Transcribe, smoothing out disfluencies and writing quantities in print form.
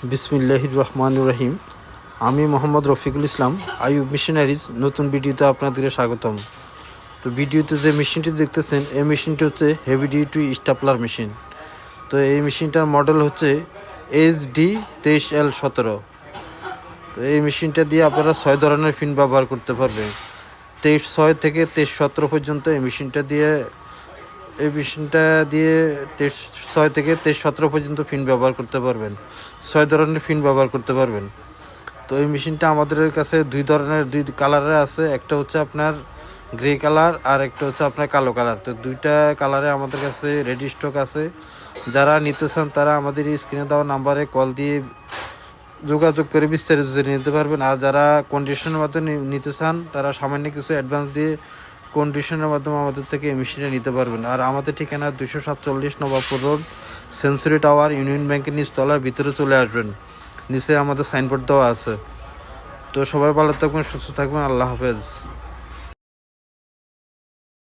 বিসমিল্লাহির রহমানির রহিম। আমি মোহাম্মদ রফিকুল ইসলাম, আইয়ুব মেশিনারিজ নতুন ভিডিওতে আপনাদেরকে স্বাগতম। তো ভিডিওতে যে মেশিনটি দেখতেছেন, এই মেশিনটি হচ্ছে হেভি ডিউটি স্টাপলার মেশিন। তো এই মেশিনটার মডেল হচ্ছে HD23L17। তো এই মেশিনটা দিয়ে আপনারা 6 ধরনের পিন ব্যবহার করতে পারবেন। 23/6 থেকে 23/17 পর্যন্ত এই মেশিনটা দিয়ে 23/6 থেকে 23/17 পর্যন্ত পিন ব্যবহার করতে পারবেন। 6 ধরনের পিন ব্যবহার করতে পারবেন। তো এই মেশিনটা আমাদের কাছে দুই কালারে আছে। একটা হচ্ছে আপনার গ্রে কালার আর একটা হচ্ছে আপনার কালো কালার। তো দুইটা কালারে আমাদের কাছে রেডি স্টক আছে। যারা নিতে চান তারা আমাদের এই স্ক্রিনে দেওয়া নাম্বারে কল দিয়ে যোগাযোগ করে বিস্তারিত নিতে পারবেন। আর যারা কন্ডিশনের মাধ্যমে নিতে চান তারা সামান্য কিছু অ্যাডভান্স দিয়ে কন্ডিশনের মাধ্যমে আমাদের থেকে এই মেশিনটা নিতে পারবেন। আর আমাদের ঠিকানা 247 Nawabpur road, century tower, union ব্যাংকের নিচতলার ভিতরে চলে আসবেন। নিচে আমাদের সাইনবোর্ড দেওয়া আছে। তো সবাই ভালো থাকবেন, সুস্থ থাকবেন। আল্লাহ হাফেজ।